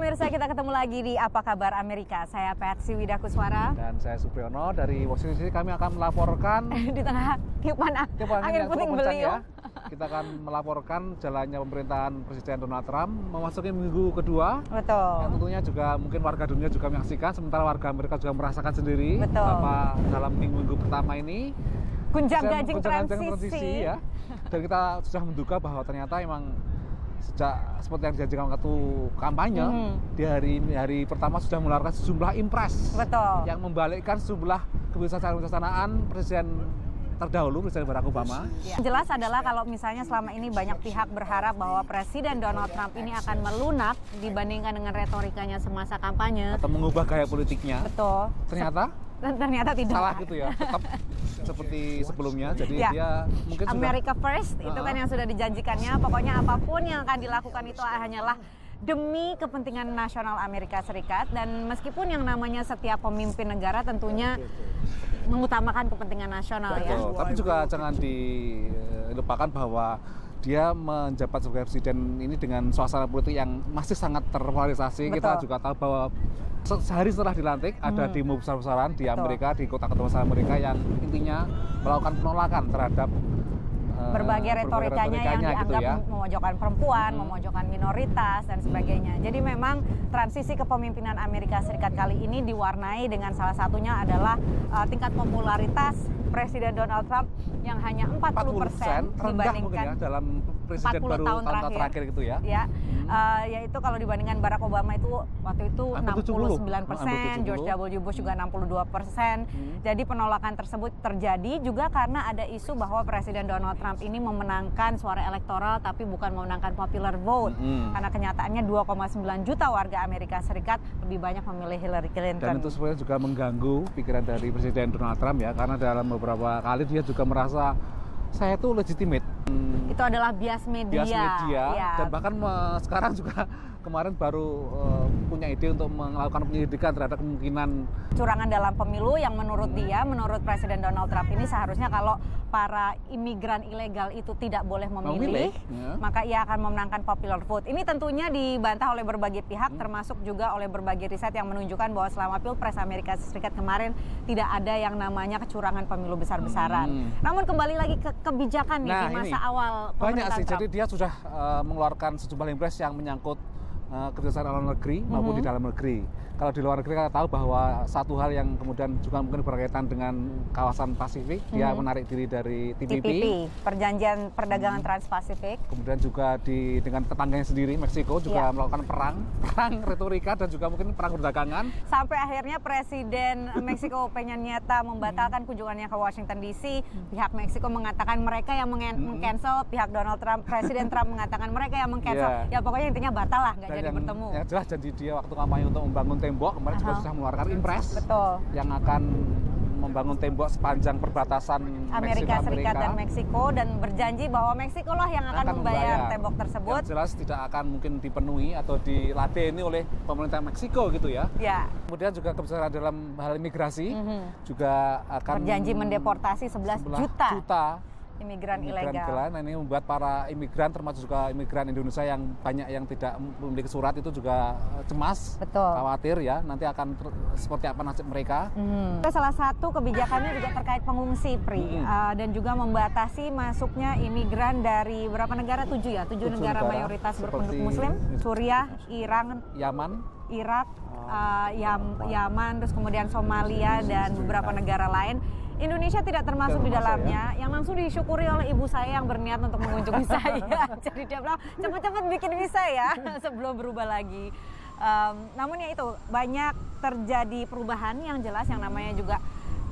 pemirsa, kita ketemu lagi di Apa Kabar Amerika. Saya Patsy Widakuswara. Dan saya Supriyono. Dari Washington DC kami akan melaporkan di tengah tiupan angin puting beliung. Kita akan melaporkan jalannya pemerintahan Presiden Donald Trump memasuki minggu kedua. Betul. Yang tentunya juga mungkin warga dunia juga menyaksikan, sementara warga Amerika juga merasakan sendiri. Betul. Bahwa dalam minggu pertama ini Gunjang-ganjing transisi ya. Dan kita sudah menduga bahwa ternyata emang sejak seperti yang dijanjikan waktu kampanye di hari pertama sudah mengeluarkan sejumlah impres. Betul. Yang membalikkan sejumlah kebijaksanaan Presiden terdahulu, Presiden Barack Obama. Ya. Jelas adalah kalau misalnya selama ini banyak pihak berharap bahwa Presiden Donald Trump ini akan melunak dibandingkan dengan retorikanya semasa kampanye. Atau mengubah gaya politiknya. Betul. Ternyata tidak. Salah gitu ya, tetap seperti sebelumnya. Jadi ya. dia mungkin America First, itu kan yang sudah dijanjikannya. Pokoknya apapun yang akan dilakukan itu hanyalah demi kepentingan nasional Amerika Serikat. Dan meskipun yang namanya setiap pemimpin negara tentunya mengutamakan kepentingan nasional. Betul. Ya. Tapi juga jangan dilupakan bahwa dia menjabat sebagai presiden ini dengan suasana politik yang masih sangat terpolarisasi. Betul. Kita juga tahu bahwa sehari setelah dilantik ada demo besar-besaran di Amerika, di kota-kota besar Amerika yang intinya melakukan penolakan terhadap berbagai retorikanya yang dianggap gitu ya, memojokkan perempuan, memojokkan minoritas dan sebagainya. Jadi memang transisi kepemimpinan Amerika Serikat kali ini diwarnai dengan salah satunya adalah tingkat popularitas Presiden Donald Trump yang hanya 40% dibandingkan ya, dalam presiden 40 baru tahun terakhir gitu ya. Yaitu kalau dibandingkan Barack Obama itu waktu itu 69%, George W. Bush juga 62%. Jadi penolakan tersebut terjadi juga karena ada isu bahwa Presiden Donald Trump ini memenangkan suara elektoral tapi bukan memenangkan popular vote. Karena kenyataannya 2,9 juta warga Amerika Serikat lebih banyak memilih Hillary Clinton. Dan itu sebenarnya juga mengganggu pikiran dari Presiden Donald Trump ya, karena dalam beberapa kali dia juga merasa saya itu legitimate. Itu adalah bias media. Ya. Dan bahkan sekarang juga kemarin baru punya ide untuk melakukan penyelidikan terhadap kemungkinan curangan dalam pemilu yang menurut dia, menurut Presiden Donald Trump ini seharusnya kalau para imigran ilegal itu tidak boleh memilih, maka ia akan memenangkan popular vote. Ini tentunya dibantah oleh berbagai pihak, termasuk juga oleh berbagai riset yang menunjukkan bahwa selama Pilpres Amerika Serikat kemarin tidak ada yang namanya kecurangan pemilu besar-besaran. Namun kembali lagi ke kebijakan nih di masa awal banyak sih. Trump. Jadi dia sudah mengeluarkan sejumlah impres yang menyangkut kerjasama dalam negeri maupun di dalam negeri. Kalau di luar negeri kita tahu bahwa satu hal yang kemudian juga mungkin berkaitan dengan kawasan Pasifik, dia menarik diri dari TPP, Perjanjian Perdagangan Trans-Pasifik. Kemudian juga dengan tetangganya sendiri, Meksiko juga melakukan perang retorika dan juga mungkin perang perdagangan. Sampai akhirnya Presiden Meksiko Peña Nieto membatalkan kunjungannya ke Washington DC. Pihak Meksiko mengatakan mereka yang meng-cancel, pihak Donald Trump, Presiden Trump mengatakan mereka yang meng-cancel. Ya pokoknya intinya batal lah, nggak jadi bertemu. Yang jelas janji dia waktu kampanye untuk membangun tembok, kemarin juga sudah mengeluarkan impres. Betul. Yang akan membangun tembok sepanjang perbatasan Amerika Serikat dan Meksiko, dan berjanji bahwa Meksiko lah yang akan membayar tembok tersebut. Yang jelas tidak akan mungkin dipenuhi atau diladeni oleh pemerintah Meksiko gitu ya. Kemudian juga kebijakan dalam hal imigrasi juga akan berjanji mendeportasi 11 juta imigran ilegal. Nah, ini membuat para imigran, termasuk juga imigran Indonesia yang banyak yang tidak memiliki surat itu juga cemas, khawatir ya nanti akan seperti apa nasib mereka. Salah satu kebijakannya juga terkait pengungsi, Pri, dan juga membatasi masuknya imigran dari berapa negara? 7 negara mayoritas berpenduduk Muslim, Suriah, Iran, Yaman, Irak, Yaman, terus kemudian Somalia dan beberapa negara lain. Indonesia tidak termasuk di dalamnya, yang langsung disyukuri oleh ibu saya yang berniat untuk mengunjungi saya. Jadi dia bilang, cepat-cepat bikin visa ya, sebelum berubah lagi. Namun ya itu, banyak terjadi perubahan yang jelas, yang namanya juga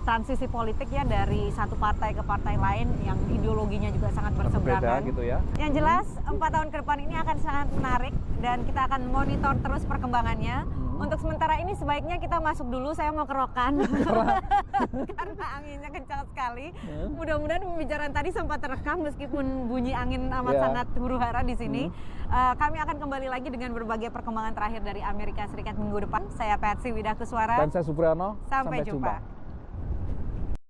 transisi politik ya, dari satu partai ke partai lain yang ideologinya juga sangat berseberangan. Gitu ya. Yang jelas 4 tahun ke depan ini akan sangat menarik dan kita akan monitor terus perkembangannya. Untuk sementara ini sebaiknya kita masuk dulu, saya mau kerokan karena anginnya kencang sekali. Mudah-mudahan pembicaraan tadi sempat terekam meskipun bunyi angin amat sangat huru-hara di sini. Kami akan kembali lagi dengan berbagai perkembangan terakhir dari Amerika Serikat minggu depan. Saya Patsy Widakuswara. Dan saya Supriyono. Sampai jumpa.